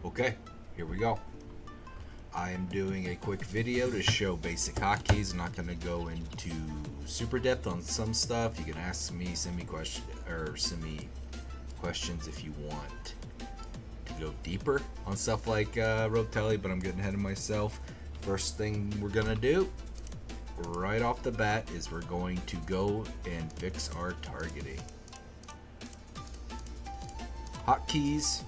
Okay, here we go. I am doing a quick video to show basic hotkeys. I'm not going to go into super depth on some stuff. You can ask me, send me questions if you want to go deeper on stuff like Rogue Telek, but I'm getting ahead of myself. First thing we're going to do right off the bat is we're going to go and fix our targeting. Hotkeys,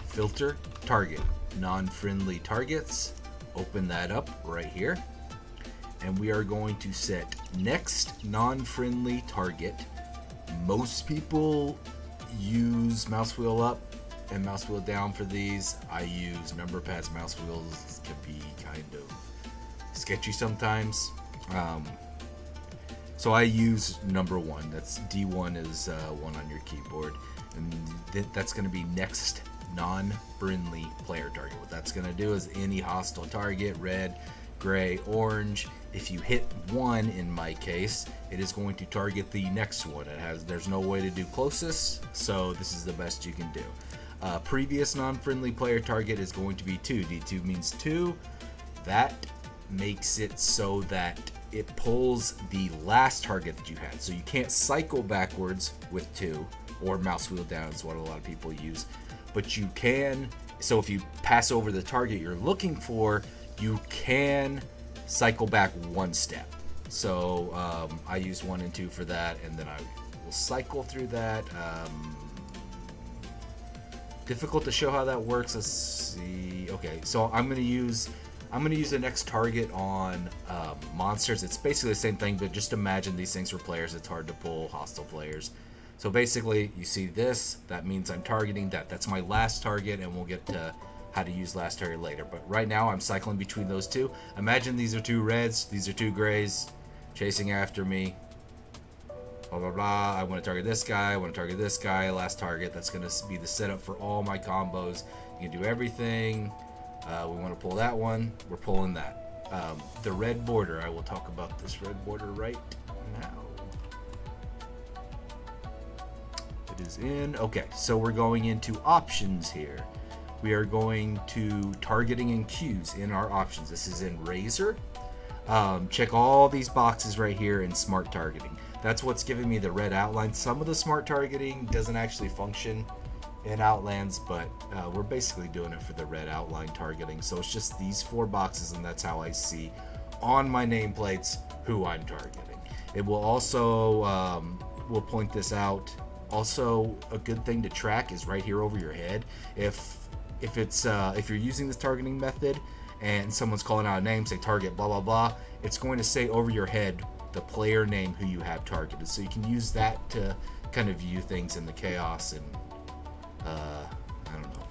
filter, target, non-friendly targets. Open that up right here, and we are going to set next non-friendly target. Most people use mouse wheel up and mouse wheel down for these. I use number pads. Mouse wheels can be kind of sketchy sometimes, so I use number one. That's D1 is one on your keyboard, and that's going to be next non-friendly player target. What that's going to do is any hostile target, red, gray, orange, if you hit one, in my case, it is going to target the next one. There's no way to do closest, so this is the best you can do. Previous non-friendly player target is going to be 2. D2 means 2. That makes it so that it pulls the last target that you had, so you can't cycle backwards with 2, or mouse wheel down is what a lot of people use. But you can, so if you pass over the target you're looking for, you can cycle back one step. So I use 1 and 2 for that, and then I will cycle through that. Difficult to show how that works. Let's see. Okay, so I'm gonna use the next target on monsters. It's basically the same thing, but just imagine these things for players. It's hard to pull hostile players. So basically, you see this, that means I'm targeting that. That's my last target, and we'll get to how to use last target later. But right now, I'm cycling between those two. Imagine these are 2 reds, these are 2 grays, chasing after me. Blah, blah, blah. I want to target this guy, I want to target this guy, last target. That's going to be the setup for all my combos. You can do everything. We want to pull that one, we're pulling that. The red border, I will talk about this red border right now. It is in. Okay, so we're going into options here. We are going to targeting and cues in our options. This is in Razor. Check all these boxes right here in smart targeting. That's what's giving me the red outline. Some of the smart targeting doesn't actually function in Outlands, but we're basically doing it for the red outline targeting. So it's just these 4 boxes, and that's how I see on my nameplates who I'm targeting. It will also, we'll point this out. Also, a good thing to track is right here over your head. If you're using this targeting method and someone's calling out a name, say target blah blah blah, it's going to say over your head the player name who you have targeted. So you can use that to kind of view things in the chaos and I don't know,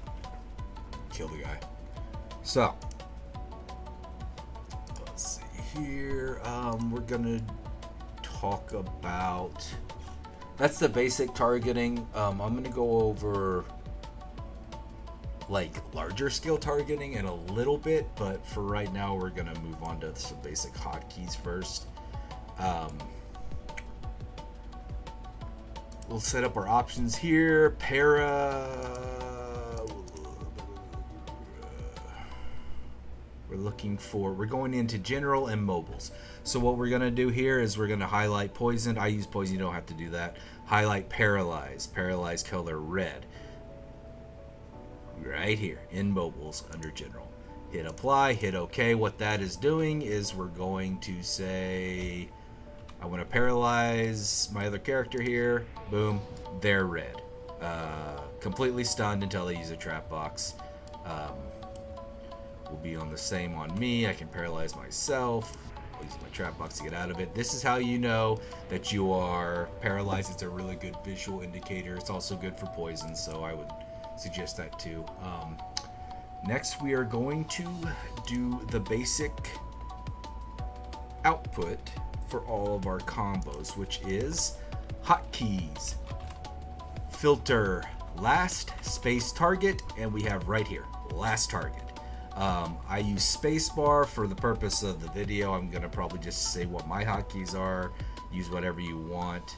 kill the guy. So let's see here. We're gonna talk about. That's the basic targeting. I'm going to go over like larger scale targeting in a little bit, but for right now we're going to move on to some basic hotkeys first. We'll set up our options here. We're going into general and mobiles. So what we're going to do here is we're going to highlight poison. I use poison, you don't have to do that. Highlight paralyze color red. Right here in mobiles under general. Hit apply, hit OK. What that is doing is we're going to say, I want to paralyze my other character here. Boom, they're red. Completely stunned until they use a trap box. Will be on the same on me. I can paralyze myself. I'll use my trap box to get out of it. This is how you know that you are paralyzed. It's a really good visual indicator. It's also good for poison, so I would suggest that too. Next, we are going to do the basic output for all of our combos, which is hotkeys, filter, last, space, target, and we have right here, last target. I use spacebar for the purpose of the video. I'm gonna probably just say what my hotkeys are. Use whatever you want.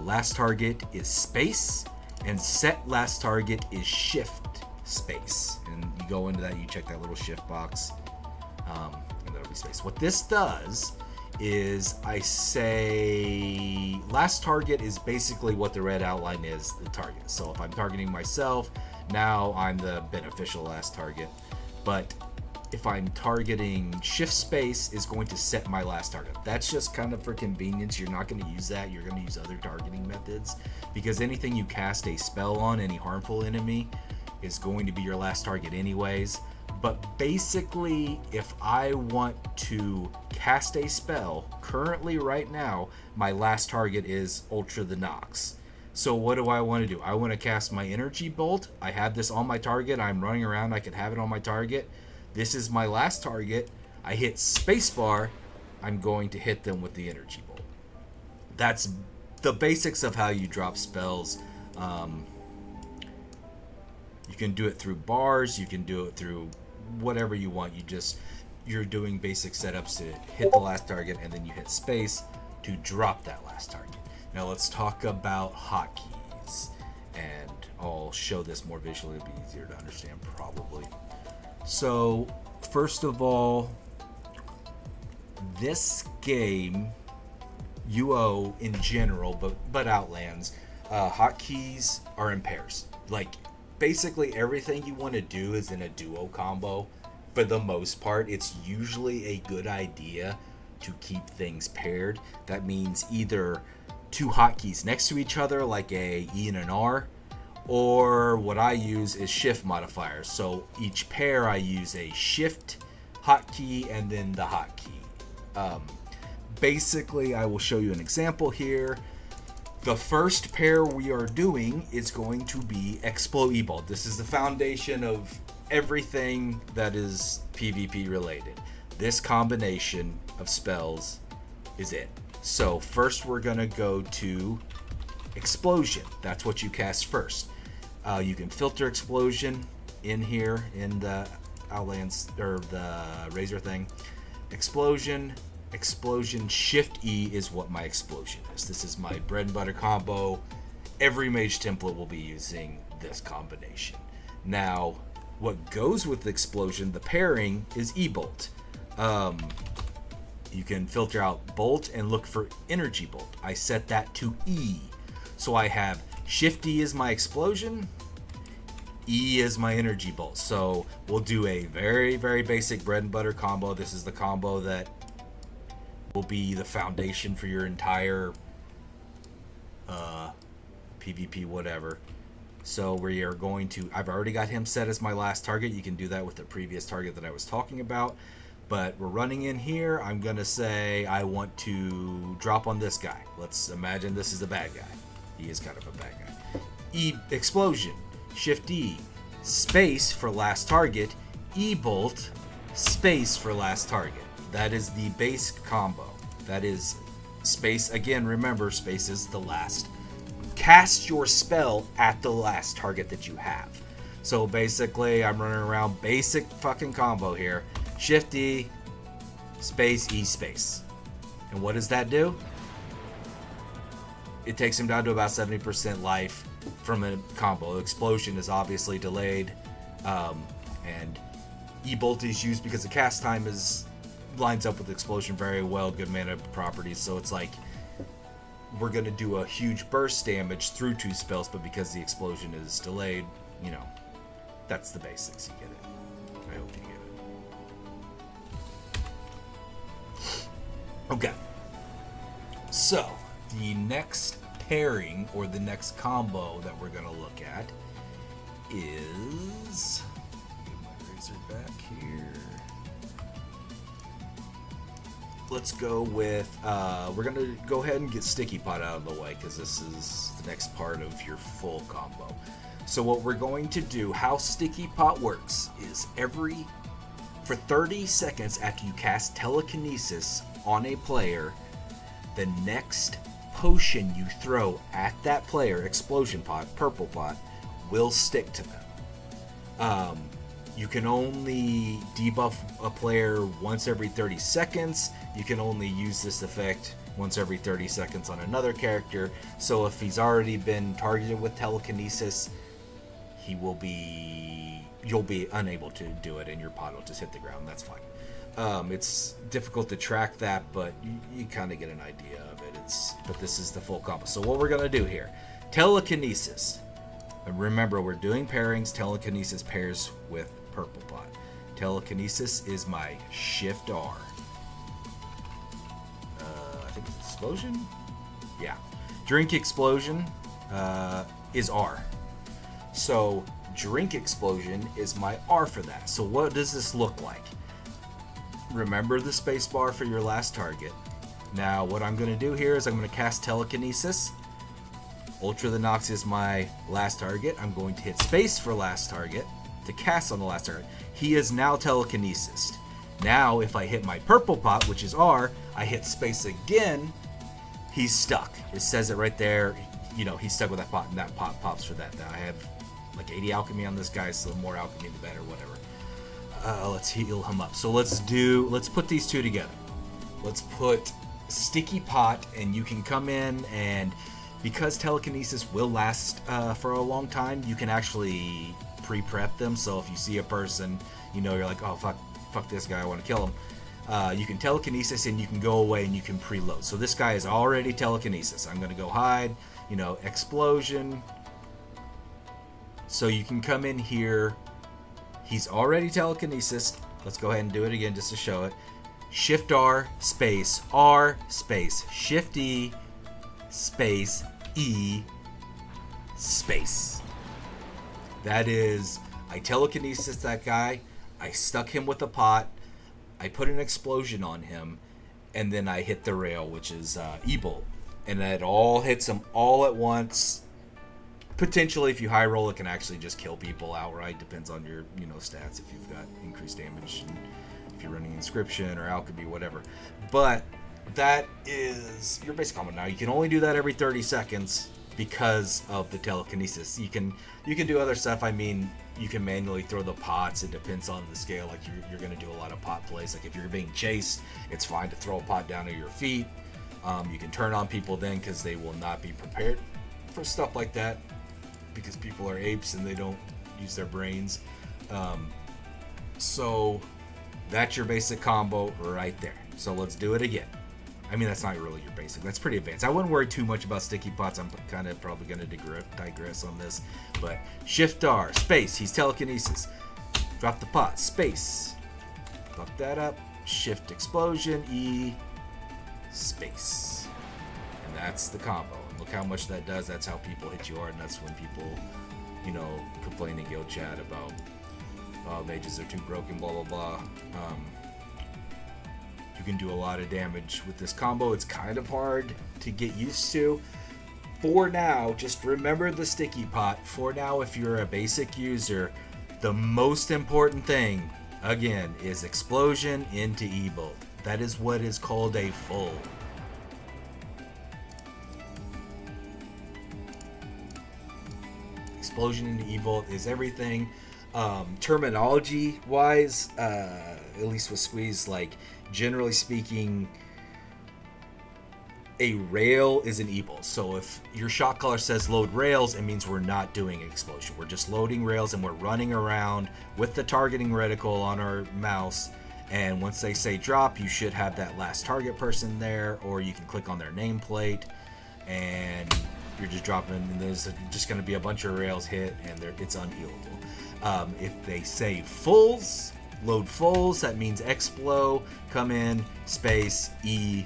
Last target is space, and set last target is shift space. And you go into that, you check that little shift box, and that'll be space. What this does is I say last target is basically what the red outline is, the target. So if I'm targeting myself, now I'm the beneficial last target. But if I'm targeting, shift space is going to set my last target. That's just kind of for convenience. You're not going to use that. You're going to use other targeting methods, because anything you cast a spell on, any harmful enemy, is going to be your last target anyways. But basically, if I want to cast a spell, currently right now, my last target is Ultra the Nox. So what do I want to do? I want to cast my Energy Bolt. I have this on my target. I'm running around. I can have it on my target. This is my last target. I hit spacebar. I'm going to hit them with the Energy Bolt. That's the basics of how you drop spells. You can do it through bars. You can do it through whatever you want. You're doing basic setups to hit the last target, and then you hit space to drop that last target. Now let's talk about hotkeys, and I'll show this more visually. It'll be easier to understand probably. So first of all, this game, UO in general, but Outlands, hotkeys are in pairs. Like basically everything you want to do is in a duo combo. For the most part, it's usually a good idea to keep things paired. That means either two hotkeys next to each other, like a E and an R, or what I use is shift modifiers. So each pair I use a shift hotkey and then the hotkey. Basically, I will show you an example here. The first pair we are doing is going to be Explo E-Bolt. This is the foundation of everything that is PvP related. This combination of spells is it. So first we're gonna go to Explosion. That's what you cast first. You can filter Explosion in here in the Outlands or the Razor thing. Explosion, Shift E is what my explosion is. This is my bread and butter combo. Every mage template will be using this combination. Now, what goes with the explosion, the pairing, is E-Bolt. You can filter out Bolt and look for Energy Bolt. I set that to E. So I have Shift E is my explosion, E is my Energy Bolt. So we'll do a very, very basic bread and butter combo. This is the combo that will be the foundation for your entire PvP whatever. So we are going to, I've already got him set as my last target. You can do that with the previous target that I was talking about. But we're running in here. I'm going to say I want to drop on this guy. Let's imagine this is a bad guy. He is kind of a bad guy. E explosion, Shift E, space for last target, E bolt, space for last target. That is the base combo. That is space. Again, remember, space is the last. Cast your spell at the last target that you have. So basically, I'm running around basic fucking combo here. Shift E, space, E, space. And what does that do? It takes him down to about 70% life from a combo. Explosion is obviously delayed. And E-Bolt is used because the cast time lines up with Explosion very well. Good mana properties. So it's like, we're going to do a huge burst damage through two spells, but because the explosion is delayed, you know, that's the basics. You get it. I hope you get it. Okay. So, the next pairing, or the next combo that we're going to look at is... Get my razor back here. Let's go with, we're going to go ahead and get Sticky Pot out of the way, because this is the next part of your full combo. So what we're going to do, how Sticky Pot works, is for 30 seconds after you cast Telekinesis on a player, the next potion you throw at that player, Explosion Pot, Purple Pot, will stick to them. You can only debuff a player once every 30 seconds. You can only use this effect once every 30 seconds on another character. So if he's already been targeted with Telekinesis, he will be you'll be unable to do it, and your pod will just hit the ground. That's fine. It's difficult to track that, but you kind of get an idea of it. But this is the full combo. So what we're gonna do here, telekinesis. And remember, we're doing pairings. Telekinesis pairs with purple pot. Telekinesis is my Shift R. I think it's Explosion. Yeah, Drink Explosion is R. So Drink Explosion is my R for that. So what does this look like? Remember the space bar for your last target. Now what I'm going to do here is I'm going to cast Telekinesis. Ultra the Nox is my last target. I'm going to hit space for last target to cast on the last target. He is now Telekinesis. Now if I hit my purple pot, which is R, I hit space again, he's stuck. It says it right there. You know, he's stuck with that pot, and that pot pops for that. Now I have like 80 alchemy on this guy, so the more alchemy the better, whatever. Let's heal him up. So let's put these two together. Let's put Sticky Pot, and you can come in, and because telekinesis will last for a long time, you can actually pre-prep them. So if you see a person, you know, you're like, oh fuck this guy, I want to kill him. You can telekinesis, and you can go away, and you can preload. So this guy is already telekinesis. I'm gonna go hide, you know, explosion. So you can come in here. He's already telekinesis. Let's go ahead and do it again just to show it. Shift R, space, Shift E, space, E, space. That is, I telekinesis that guy, I stuck him with a pot, I put an explosion on him, and then I hit the rail, which is E-Bolt. And it all hits him all at once. Potentially, if you high roll, it can actually just kill people outright. Depends on your, you know, stats. If you've got increased damage, and if you're running inscription or alchemy, whatever. But that is your basic combo. Now you can only do that every 30 seconds because of the telekinesis. You can do other stuff. I mean, you can manually throw the pots. It depends on the scale. Like you're going to do a lot of pot plays. Like if you're being chased, it's fine to throw a pot down at your feet. You can turn on people then because they will not be prepared for stuff like that, because people are apes and they don't use their brains. So that's your basic combo right there. So let's do it again. I mean, that's not really your basic. That's pretty advanced. I wouldn't worry too much about sticky pots. I'm kind of probably going to digress on this. But Shift R, space. He's telekinesis. Drop the pot, space. Fuck that up. Shift explosion, E, space. And that's the combo. And look how much that does. That's how people hit you hard. And that's when people, you know, complain in Gheal chat about, oh, mages are too broken, blah, blah, blah. You can do a lot of damage with this combo. It's kind of hard to get used to. For now, just remember the sticky pot. For now, if you're a basic user, the most important thing, again, is explosion into E-Bolt. That is what is called a full. Explosion into E-Bolt is everything. Terminology wise, at least with Squeeze, like generally speaking, a rail is an E-Bolt. So if your shot caller says load rails, it means we're not doing explosion. We're just loading rails, and we're running around with the targeting reticle on our mouse. And once they say drop, you should have that last target person there, or you can click on their nameplate, and you're just dropping, and there's just going to be a bunch of rails hit, and it's unhealable. If they say fulls, load fulls, that means Explo, come in, space, E,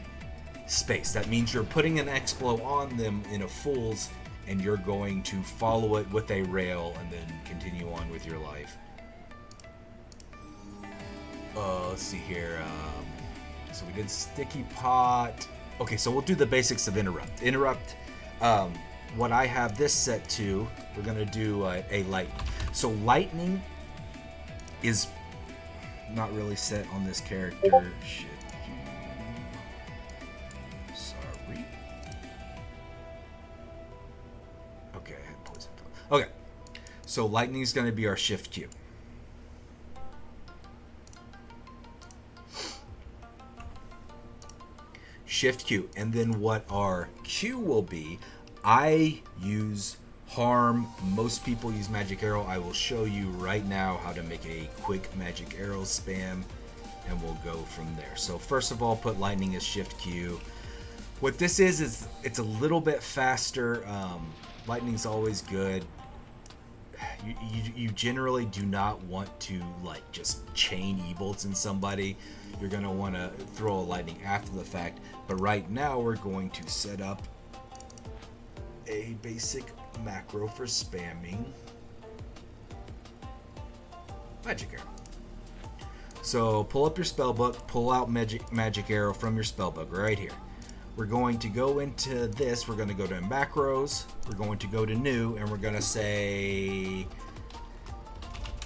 space. That means you're putting an Explo on them in a fulls, and you're going to follow it with a rail and then continue on with your life. Let's see here. So we did sticky pot. Okay, so we'll do the basics of interrupt. Interrupt, what I have this set to, we're going to do a lightning. So lightning is not really set on this character. Shit. Sorry. Okay, I had poison. Okay, so lightning is going to be our shift Q. Shift Q, and then what our Q will be, I use harm. Most people use magic arrow. I will show you right now how to make a quick magic arrow spam, and we'll go from there. So first of all, put lightning as shift Q. What this is it's a little bit faster. Lightning's always good. You generally do not want to like just chain e-bolts in somebody. You're going to want to throw a lightning after the fact. But right now we're going to set up a basic macro for spamming magic arrow. So pull up your spellbook, pull out magic arrow from your spellbook right here. We're going to go into this. We're going to go to macros. We're going to go to new, and we're going to say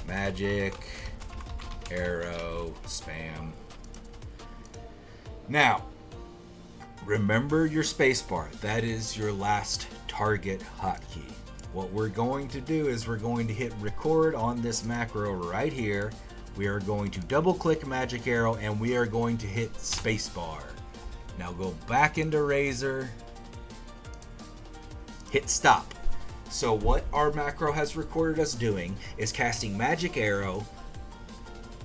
magic arrow spam. Now, remember your spacebar. That is your last target hotkey. What we're going to do is we're going to hit record on this macro right here. We are going to double click magic arrow, and we are going to hit spacebar. Now go back into Razor, hit stop. So what our macro has recorded us doing is casting magic arrow,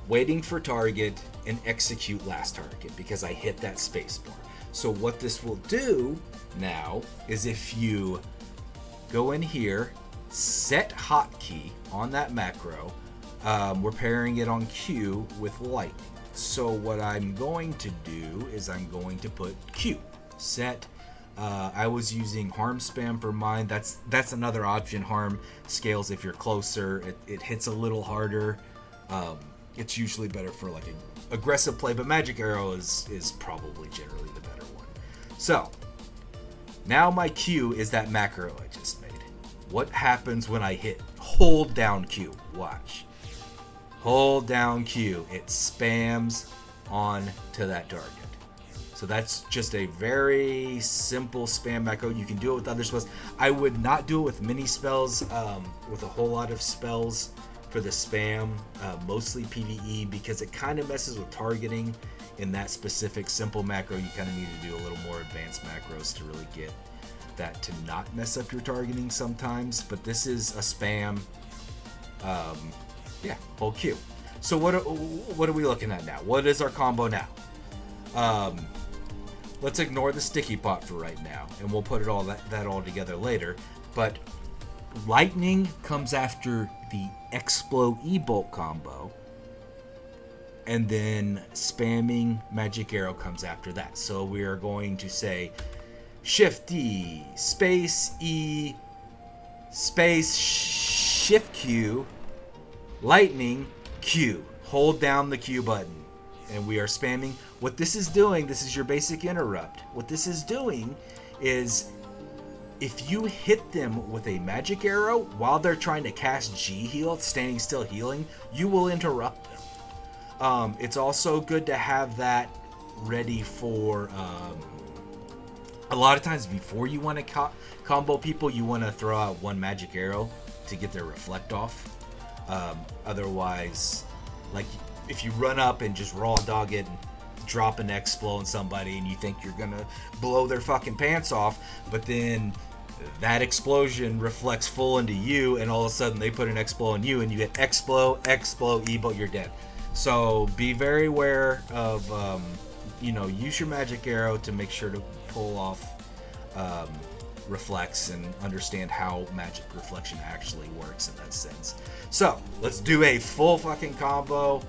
waiting for target, and execute last target because I hit that spacebar. So what this will do now is if you go in here, set hotkey on that macro, we're pairing it on Q with lightning. So what I'm going to do is I'm going to put Q set. I was using harm spam for mine. That's another option. Harm scales if you're closer. It hits a little harder. It's usually better for like an aggressive play, but magic arrow is probably generally the better one. So now my Q is that macro I just made. What happens when I hit hold down Q? Watch. Hold down Q. It spams on to that target. So that's just a very simple spam macro. You can do it with other spells. I would not do it with mini spells, with a whole lot of spells for the spam, mostly PvE, because it kind of messes with targeting. In that specific simple macro, you kind of need to do a little more advanced macros to really get that to not mess up your targeting sometimes. But this is a spam. Yeah, hold Q. So what are we looking at now? What is our combo now? Let's ignore the sticky pot for right now, and we'll put it all that all together later. But lightning comes after the Explo E-bolt combo, and then spamming magic arrow comes after that. So we are going to say Shift D, space E, space Shift Q, lightning Q. Hold down the Q button, and we are spamming. What this is doing, this is your basic interrupt. What this is doing is if you hit them with a magic arrow while they're trying to cast Gheal, standing still healing, you will interrupt them. It's also good to have that ready for a lot of times before you want to combo people, you want to throw out one magic arrow to get their reflect off. Otherwise, like if you run up and just raw dog it and drop an Explo on somebody and you think you're gonna blow their fucking pants off, but then that explosion reflects full into you, and all of a sudden they put an Explo on you and you get Explo, E-bolt, you're dead. So be very aware of, use your magic arrow to make sure to pull off reflects and understand how magic reflection actually works in that sense. So let's do a full fucking combo.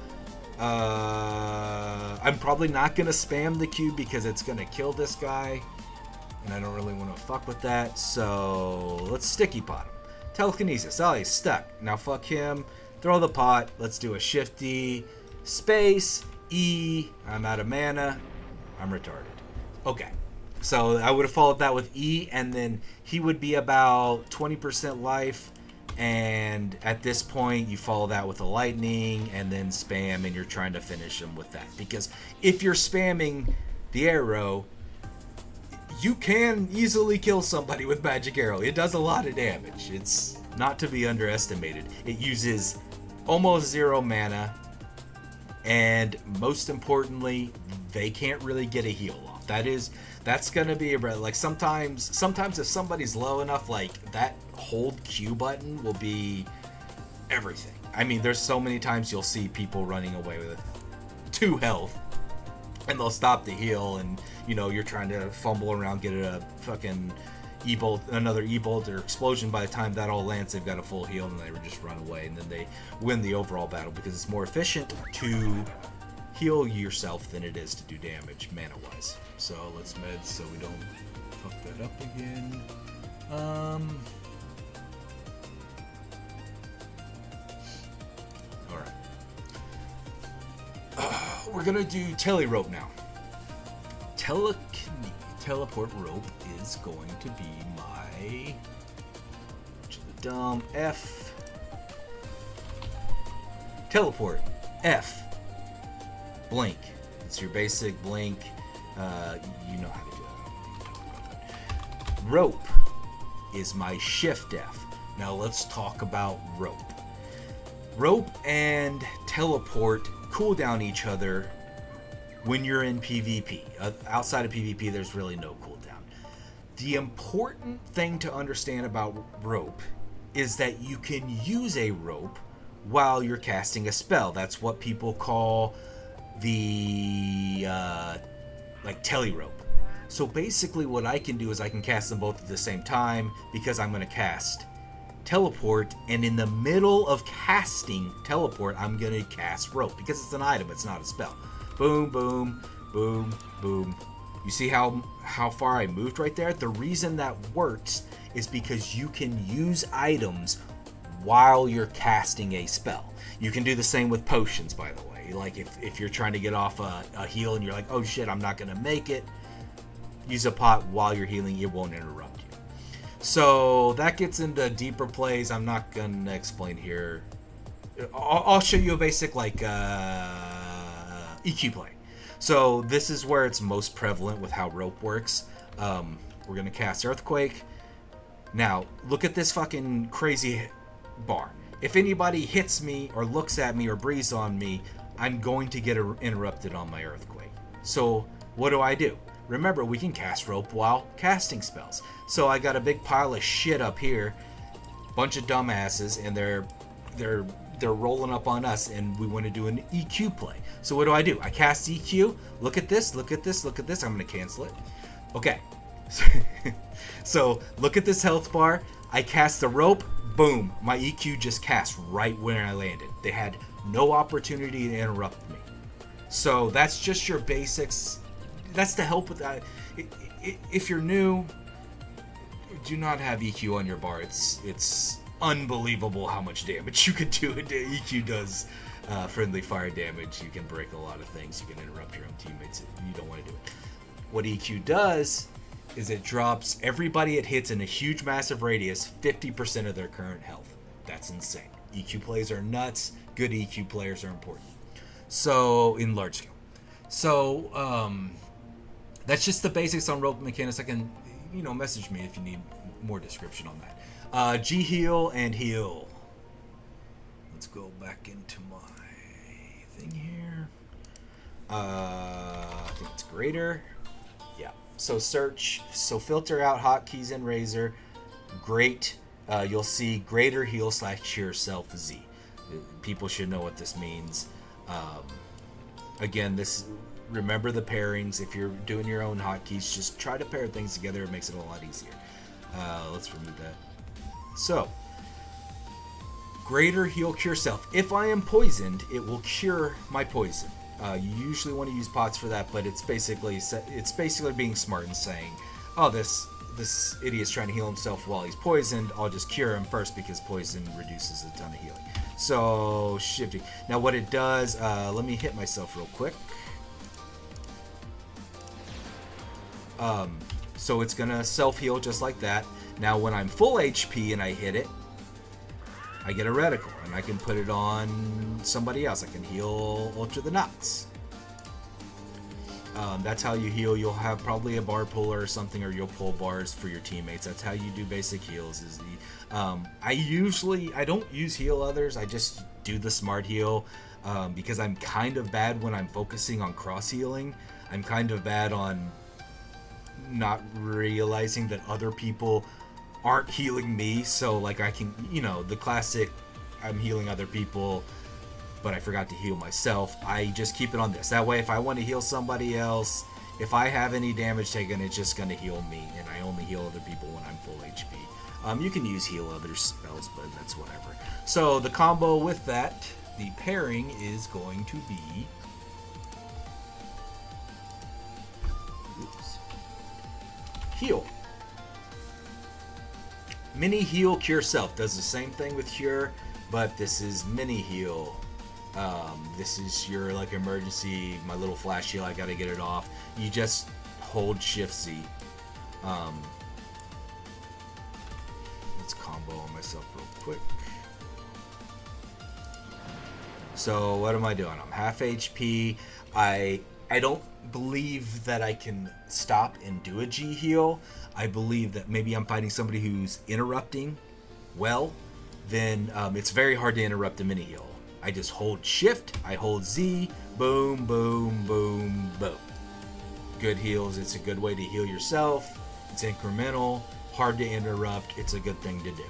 I'm probably not gonna spam the Q because it's gonna kill this guy, and I don't really want to fuck with that. So let's sticky pot him. Telekinesis. Oh, he's stuck. Now fuck him. Throw the pot. Let's do a Shift D, space E. I'm out of mana. I'm retarded. Okay. So I would have followed that with E, and then he would be about 20% life. And at this point, you follow that with a lightning, and then spam, and you're trying to finish him with that. Because if you're spamming the arrow, you can easily kill somebody with magic arrow. It does a lot of damage. It's not to be underestimated. It uses almost 0 mana, and most importantly, they can't really get a heal off. That's gonna be like sometimes if somebody's low enough, like that hold Q button will be everything. I mean, there's so many times you'll see people running away with 2 health, and they'll stop the heal, and you know you're trying to fumble around, get a fucking E-bolt, another E-bolt or explosion. By the time that all lands, they've got a full heal, and they would just run away, and then they win the overall battle because it's more efficient to heal yourself than it is to do damage mana-wise. So let's med so we don't fuck that up again. Alright. We're gonna do tele rope now. Teleport rope is going to be my F. Teleport F. Blink. It's your basic blink. You know how to do it. Rope is my Shift F. Now let's talk about rope. Rope and teleport cooldown each other when you're in PvP. Outside of PvP, there's really no cooldown. The important thing to understand about rope is that you can use a rope while you're casting a spell. That's what people call the like tele rope. So basically what I can do is I can cast them both at the same time because I'm going to cast teleport, and in the middle of casting teleport I'm going to cast rope because it's an item, it's not a spell. Boom, boom, boom, boom. You see how far I moved right there? The reason that works is because you can use items while you're casting a spell. You can do the same with potions, by the way. Like if you're trying to get off a heal and you're like, oh shit, I'm not gonna make it, use a pot while you're healing, it won't interrupt you. So that gets into deeper plays. I'm not gonna explain here. I'll show you a basic like EQ play. So this is where it's most prevalent with how rope works. We're gonna cast Earthquake. Now look at this fucking crazy bar. If anybody hits me or looks at me or breathes on me, I'm going to get interrupted on my Earthquake. So what do? Remember, we can cast rope while casting spells. So I got a big pile of shit up here, bunch of dumbasses, and they're rolling up on us, and we want to do an EQ play. So what do? I cast EQ. Look at this, look at this, look at this. I'm going to cancel it. Okay. So look at this health bar. I cast the rope. Boom. My EQ just cast right where I landed. They had no opportunity to interrupt me. So that's just your basics. That's to help with that. If you're new, do not have EQ on your bar. It's unbelievable how much damage you can do. EQ does friendly fire damage. You can break a lot of things. You can interrupt your own teammates. You don't want to do it. What EQ does is it drops everybody it hits in a huge massive radius 50% of their current health. That's insane. EQ plays are nuts. Good EQ players are important. So in large scale. So that's just the basics on rope mechanics. I can, message me if you need more description on that. Gheal and heal. Let's go back into my thing here. I think it's greater. Yeah. So search. So filter out hotkeys and razor. Great. You'll see greater heal / cheer self Z. People should know what this means. Again, remember the pairings. If you're doing your own hotkeys, just try to pair things together. It makes it a lot easier. Let's remove that. So, greater heal cure self. If I am poisoned, it will cure my poison. You usually want to use pots for that, but it's basically being smart and saying, oh, this idiot's trying to heal himself while he's poisoned. I'll just cure him first because poison reduces a ton of healing. So, shifting. Now what it does, let me hit myself real quick. So it's gonna self-heal just like that. Now when I'm full HP and I hit it, I get a reticle, and I can put it on somebody else. I can heal Ultra the Nox. That's how you heal. You'll have probably a bar puller or something, or you'll pull bars for your teammates. That's how you do basic heals. I don't use heal others. I just do the smart heal because I'm kind of bad when I'm focusing on cross healing. I'm kind of bad on not realizing that other people aren't healing me. So like I can, the classic, I'm healing other people, but I forgot to heal myself. I just keep it on this. That way, if I want to heal somebody else, if I have any damage taken, it's just going to heal me, and I only heal other people when I'm full HP. You can use heal other spells, but that's whatever. So the combo with that, the pairing is going to be... Heal. Mini heal, cure self. Does the same thing with cure, but this is mini heal. This is your like emergency, my little flash heal, I gotta get it off. You just hold shift Z. Let's combo on myself real quick. So what am I doing? I'm half HP. I don't believe that I can stop and do a G heal. I believe that maybe I'm fighting somebody who's interrupting well, then it's very hard to interrupt a mini heal. I just hold shift, I hold Z, boom, boom, boom, boom. Good heals, it's a good way to heal yourself. It's incremental, hard to interrupt, it's a good thing to do.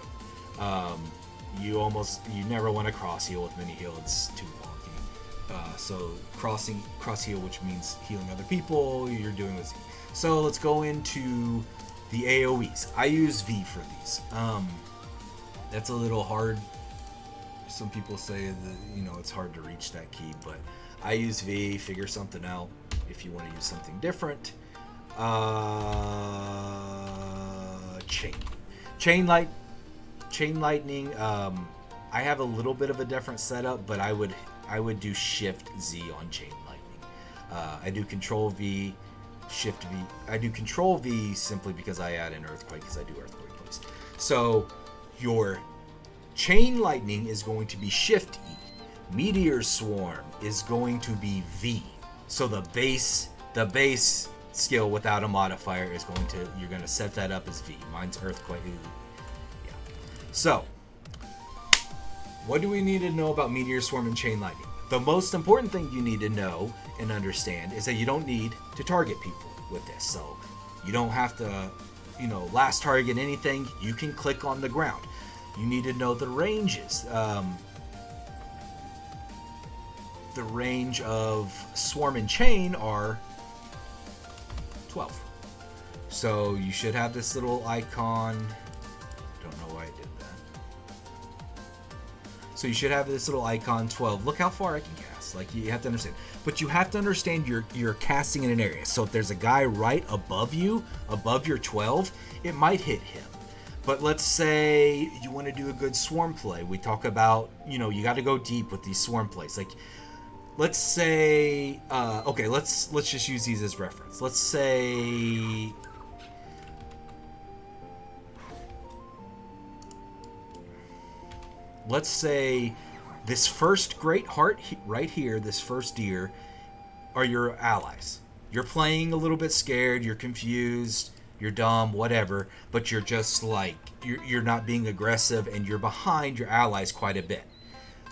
You never want to cross heal with mini heal, it's too wonky. So cross heal, which means healing other people, you're doing with Z. So let's go into the AoEs. I use V for these. That's a little hard. Some people say that it's hard to reach that key, but I use V. Figure something out if you want to use something different. Chain lightning. I have a little bit of a different setup, but I would do Shift Z on chain lightning. I do Control V, Shift V. I do Control V simply because I add an earthquake because I do earthquake plays. So your chain lightning is going to be Shift E. Meteor swarm is going to be V. So the base skill without a modifier is you're going to set that up as V. Mine's earthquake. Yeah. So what do we need to know about Meteor Swarm and Chain Lightning? The most important thing you need to know and understand is that you don't need to target people with this. So you don't have to, last target anything. You can click on the ground. You need to know the ranges. The range of Swarm and Chain are 12. So you should have this little icon. Don't know why I did that. So you should have this little icon 12. Look how far I can cast. Like, you have to understand. But you have to understand you're casting in an area. So if there's a guy right above you, above your 12, it might hit him. But let's say you want to do a good swarm play. We talk about, you got to go deep with these swarm plays. Like, let's say, okay, let's just use these as reference. Let's say, this first great heart right here, this first deer, are your allies. You're playing a little bit scared, you're confused, you're dumb, whatever, but you're just like, you're not being aggressive and you're behind your allies quite a bit.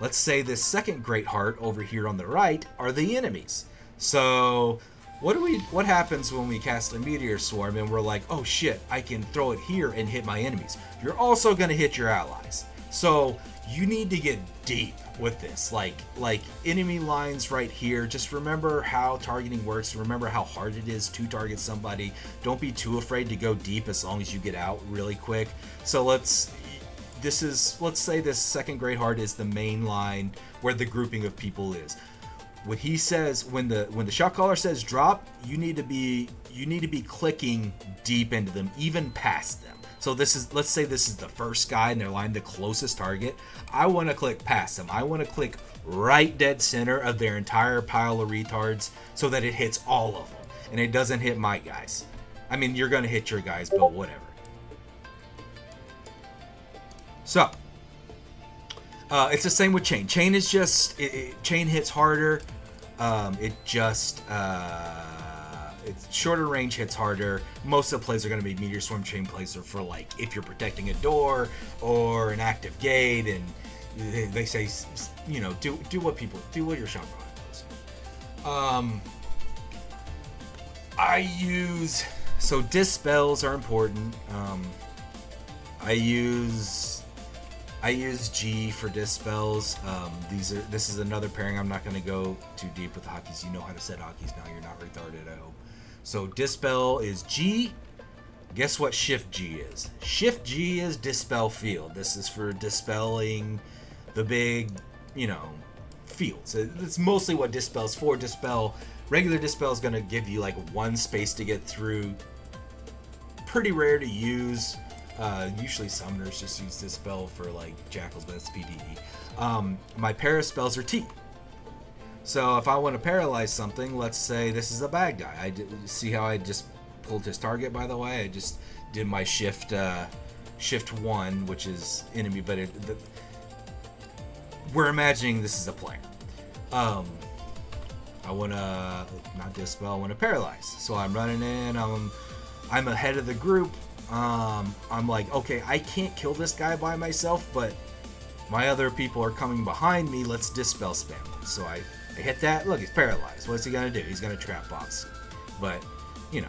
Let's say this second great heart over here on the right are the enemies. So what happens when we cast a Meteor Swarm and we're like, oh shit, I can throw it here and hit my enemies. You're also going to hit your allies. So you need to get deep with this, like enemy lines right here. Just remember how targeting works. Remember how hard it is to target somebody. Don't be too afraid to go deep as long as you get out really quick. So let's say this second great heart is the main line where the grouping of people is. When he says, when the shot caller says drop, you need to be clicking deep into them, even past them. So let's say this is the first guy in their line, the closest target. I want to click past them. I want to click right dead center of their entire pile of retards so that it hits all of them and it doesn't hit my guys. I mean, you're gonna hit your guys, but whatever. So it's the same with chain. Chain is just chain hits harder. It's shorter range, hits harder. Most of the plays are going to be Meteor Swarm chain plays are for like if you're protecting a door or an active gate, and they say do what your shot caller does. I use So dispels are important. I use G for dispels. This is another pairing. I'm not going to go too deep with the hotkeys. You know how to set hotkeys now. You're not retarded, I hope. So dispel is G. Guess what shift G is? Shift G is dispel field. This is for dispelling the big, fields. It's mostly what dispel's for. Regular dispel is going to give you like one space to get through. Pretty rare to use. Usually summoners just use dispel for like jackals, but it's PvE. My para spells are T. So if I want to paralyze something, let's say this is a bad guy. See how I just pulled his target, by the way? I just did my shift 1, which is enemy, but we're imagining this is a player. I want to not dispel, I want to paralyze. So I'm running in, I'm ahead of the group. I'm like, okay, I can't kill this guy by myself, but my other people are coming behind me. Let's dispel spam. So I hit that. Look, he's paralyzed. What's he gonna do? He's gonna trap box. But we'll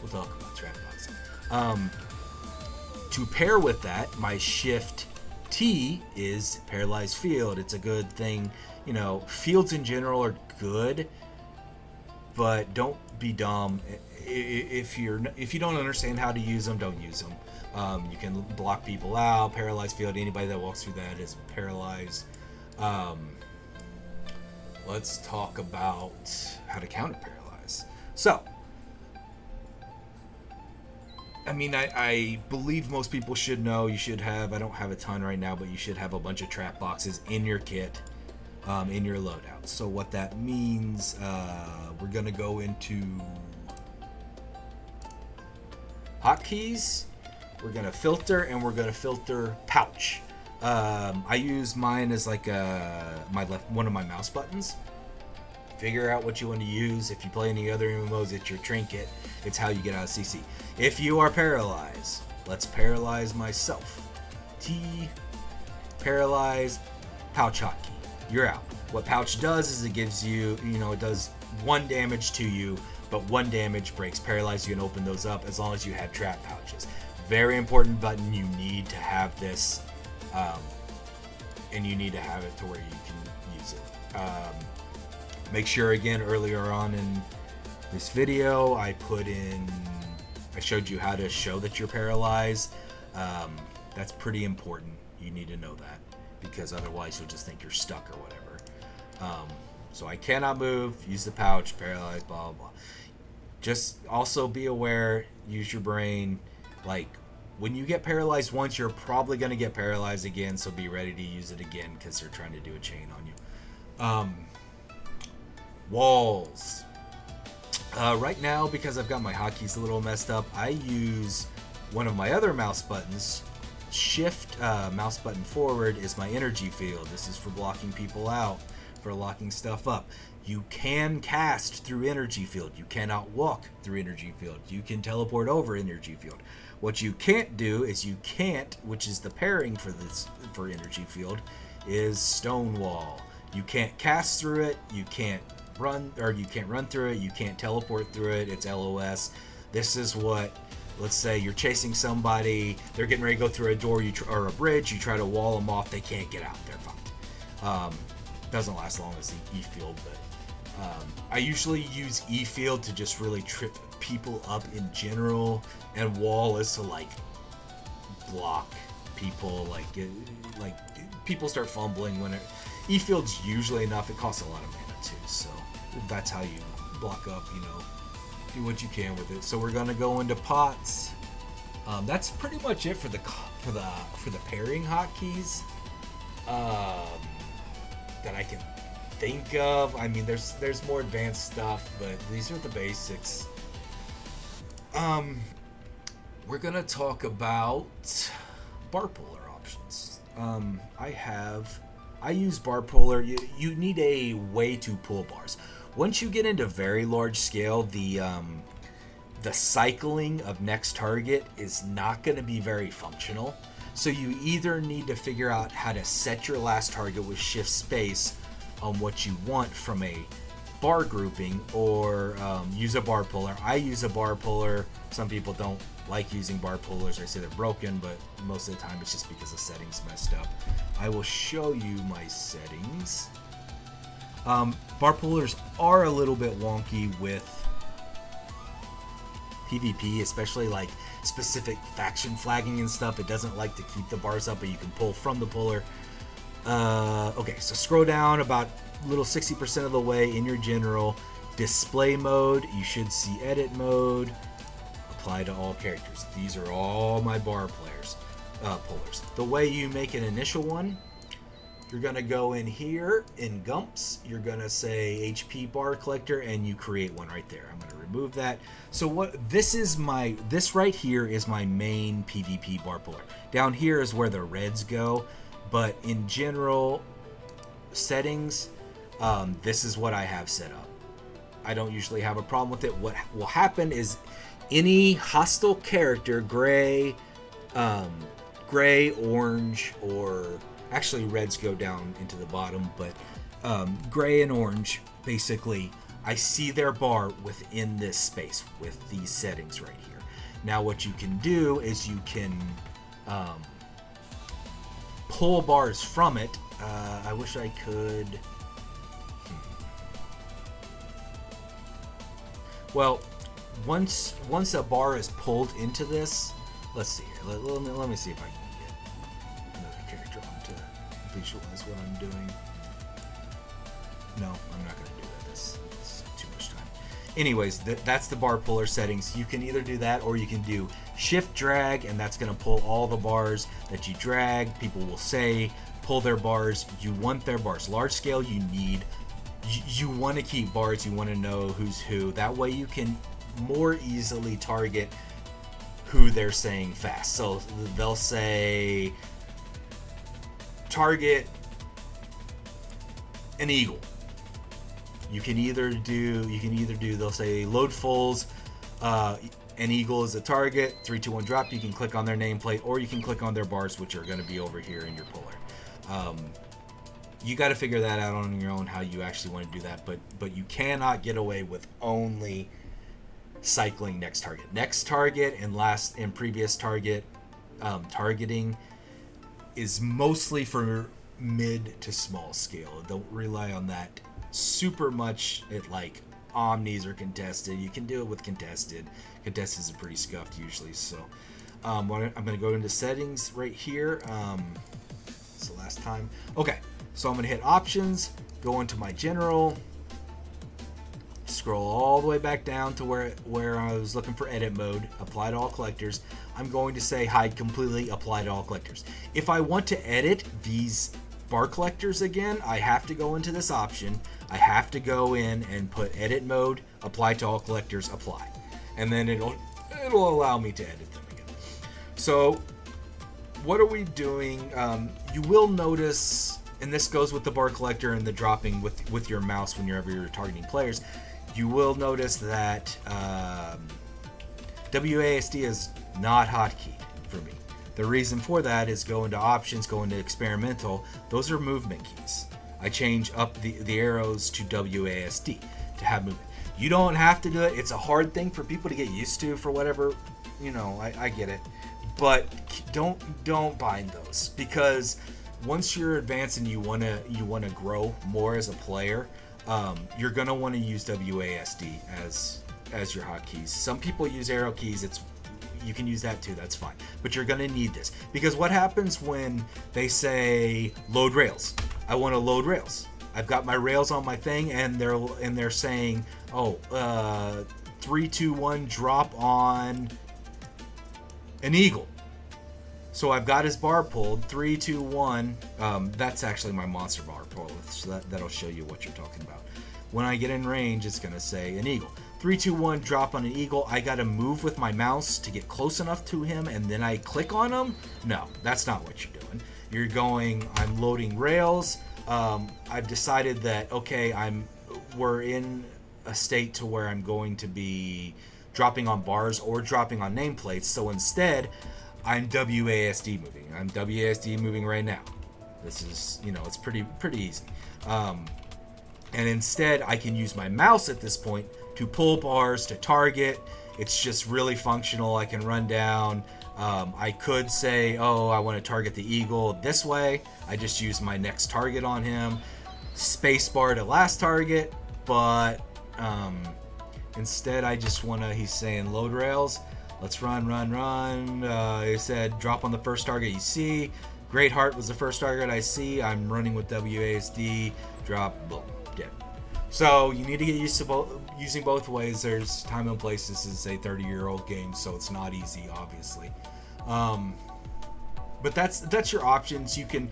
talk about trap box. To pair with that, my shift T is paralyzed field. It's a good thing. Fields in general are good, but don't be dumb. If you don't understand how to use them, don't use them. You can block people out. Paralyzed field. Anybody that walks through that is paralyzed. Let's talk about how to counter paralyze. So, I believe most people should know. You should have. I don't have a ton right now, but you should have a bunch of trap boxes in your kit, in your loadout. So what that means, we're gonna go into hotkeys. We're gonna filter, and we're gonna filter pouch. I use mine as like one of my mouse buttons. Figure out what you want to use. If you play any other MMOs, it's your trinket. It's how you get out of CC. If you are paralyzed, let's paralyze myself. T, paralyze, pouch hotkey. You're out. What pouch does is it gives you, it does 1 damage to you, but 1 damage breaks paralyze. You can open those up as long as you have trap pouches. Very important button. You need to have this, and you need to have it to where you can use it. Make sure, again, earlier on in this video, I showed you how to show that you're paralyzed. That's pretty important. You need to know that, because otherwise you'll just think you're stuck or whatever. So I cannot move, use the pouch, paralyze, blah, blah, blah. Just also be aware, use your brain. Like, when you get paralyzed once, you're probably going to get paralyzed again, so be ready to use it again, because they're trying to do a chain on you. Walls. Right now, because I've got my hotkeys a little messed up, I use one of my other mouse buttons. Shift mouse button forward is my energy field. This is for blocking people out, for locking stuff up. You can cast through energy field. You cannot walk through energy field. You can teleport over energy field. What you can't do is which is the pairing for energy field, is Stonewall. You can't cast through it. You can't run through it. You can't teleport through it. It's LOS. This is what, let's say you're chasing somebody, they're getting ready to go through a door or a bridge, you try to wall them off, they can't get out, they're fine. Doesn't last long as the E-field, but I usually use E-field to just really trip people up in general, and wall is to like block people, like people start fumbling when E-field's usually enough. It costs a lot of mana too, so that's how you block up, do what you can with it. So we're gonna go into pots. That's pretty much it for the pairing hotkeys that I can think of. I mean, there's more advanced stuff, but these are the basics. We're gonna talk about bar puller options. I use bar puller. You need a way to pull bars. Once you get into very large scale, the cycling of next target is not going to be very functional. So you either need to figure out how to set your last target with shift space on what you want from a bar grouping or use a bar puller. I use a bar puller. Some people don't like using bar pullers. I say they're broken, but most of the time it's just because the settings messed up. I will show you my settings. Bar pullers are a little bit wonky with PvP, especially like specific faction flagging and stuff. It doesn't like to keep the bars up, but you can pull from the puller. Okay, so scroll down about a little 60% of the way in your general. Display mode, you should see edit mode. Apply to all characters. These are all my bar pullers. The way you make an initial one, you're going to go in here in Gumps. You're going to say HP bar collector and you create one right there. I'm going to remove that. So this right here is my main PvP bar puller. Down here is where the reds go, but in general settings, this is what I have set up. I don't usually have a problem with it. What will happen is any hostile character, gray, orange, or actually reds go down into the bottom, but gray and orange, basically, I see their bar within this space with these settings right here. Now what you can do is you can pull bars from it. I wish I could. Well, once a bar is pulled into this, let's see here. Let me see if I can get another character on to visualize what I'm doing. No, I'm not going to do that. That's too much time. Anyways, that's the bar puller settings. You can either do that or you can do shift drag, and that's going to pull all the bars that you drag. People will say pull their bars. You want their bars. Large scale, you want to keep bars. You want to know who's who. That way you can more easily target who they're saying fast. So they'll say target an eagle. You can either do they'll say load fulls, an eagle is a target, 3, 2, 1 drop. You can click on their nameplate or you can click on their bars, which are going to be over here in your puller. You got to figure that out on your own how you actually want to do that, but you cannot get away with only cycling next target. Next target and previous target targeting is mostly for mid to small scale. Don't rely on that super much at like omnis or contested. You can do it with contested. Contesteds are pretty scuffed usually. So I'm going to go into settings right here. It's the last time. Okay, so I'm going to hit options, go into my general, scroll all the way back down to where I was looking for edit mode, apply to all collectors. I'm going to say hide completely, apply to all collectors. If I want to edit these bar collectors again, I have to go into this option. I have to go in and put edit mode, apply to all collectors, apply. And then it'll allow me to edit them again. So what are we doing? You will notice, and this goes with the bar collector and the dropping with your mouse whenever you're targeting players, you will notice that WASD is not hotkeyed for me. The reason for that is go into options, go into experimental. Those are movement keys. I change up the arrows to WASD to have movement. You don't have to do it. It's a hard thing for people to get used to for whatever, I get it. But don't bind those, because once you're advanced and you wanna grow more as a player, you're gonna want to use WASD as your hotkeys. Some people use arrow keys. You can use that too. That's fine. But you're gonna need this, because what happens when they say load rails? I want to load rails. I've got my rails on my thing, and they're saying, 3, 2, 1 drop on an eagle. So I've got his bar pulled, 3, 2, 1. That's actually my monster bar pull, so that'll show you what you're talking about. When I get in range, it's gonna say an eagle. 3, 2, 1, drop on an eagle. I gotta move with my mouse to get close enough to him, and then I click on him? No, that's not what you're doing. You're going, I'm loading rails. I've decided that, okay, we're in a state to where I'm going to be dropping on bars or dropping on nameplates. So instead, I'm WASD moving. I'm WASD moving right now. This is, it's pretty easy. And instead, I can use my mouse at this point to pull bars to target. It's just really functional. I can run down. I could say, oh, I want to target the eagle this way. I just use my next target on him. Spacebar to last target, but instead I just want to, he's saying load rails. Let's run. He said drop on the first target you see. Great Heart was the first target I see. I'm running with WASD. Drop, boom, dead. So you need to get used to using both ways. There's time and place. This is a 30-year-old game, so it's not easy, obviously. But that's your options. You can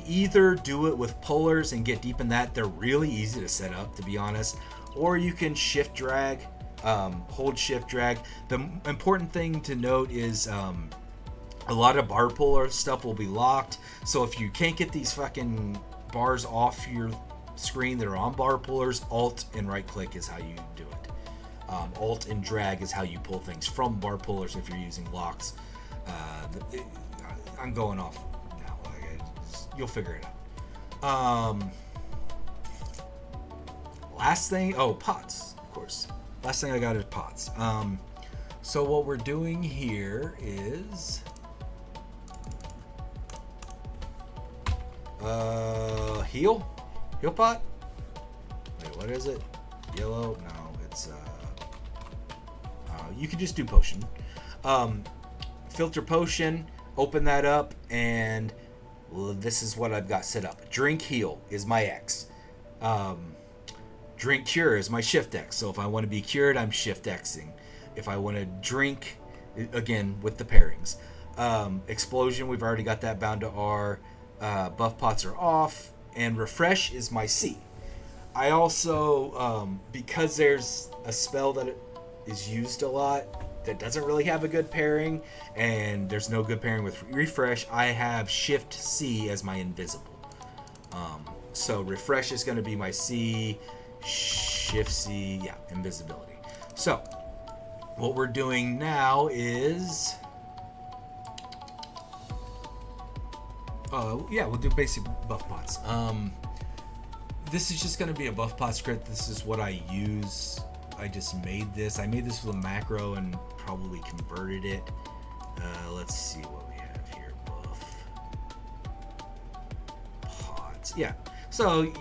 either do it with pullers and get deep in that. They're really easy to set up, to be honest. Or you can shift drag, hold shift drag. The important thing to note is a lot of bar puller stuff will be locked. So if you can't get these fucking bars off your screen that are on bar pullers, Alt and right click is how you do it. Alt and drag is how you pull things from bar pullers if you're using locks. I'm going off now. You'll figure it out. Last thing, pots, of course. Last thing I got is pots. So what we're doing here is heal pot. Wait, what is it? Yellow? No, it's you can just do potion. Filter potion. Open that up, and this is what I've got set up. Drink Heal is my X. Drink Cure is my Shift X. So if I want to be cured, I'm Shift Xing. If I want to drink, again with the pairings. Explosion, we've already got that bound to R. Buff pots are off, and Refresh is my C. I also, because there's a spell that is used a lot that doesn't really have a good pairing, and there's no good pairing with Refresh, I have Shift C as my invisible. So Refresh is going to be my C, Shift C, yeah, invisibility. So what we're doing now is, we'll do basic buff pots. This is just going to be a buff pot script. This is what I use. I just made this. I made this with a macro and probably converted it. Let's see what we have here. Buff pots. Yeah. So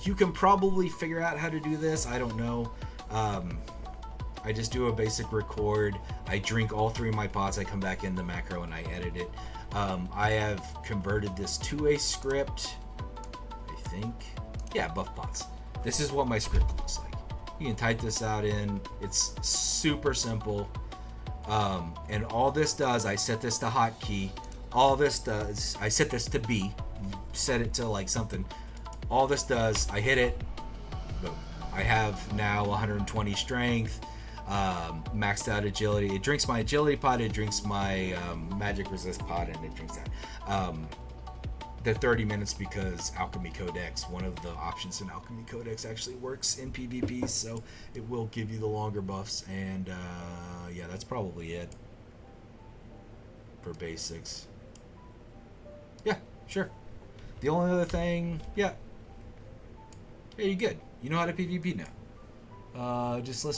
you can probably figure out how to do this. I don't know. I just do a basic record. I drink all three of my pots. I come back in the macro and I edit it. I have converted this to a script. I think. Yeah, buff pots. This is what my script looks like. You can type this out in. It's super simple. And all this does, I set this to hotkey. All this does, I set this to B. Set it to like something. All this does, I hit it. Boom. I have now 120 strength. Maxed out agility. It drinks my agility pot. It drinks my magic resist pot, and it drinks that. The 30 minutes because Alchemy Codex, one of the options in Alchemy Codex actually works in PvP, so it will give you the longer buffs. And yeah, that's probably it for basics. Yeah, sure. The only other thing, yeah, you're good. You know how to PvP now. Just listen.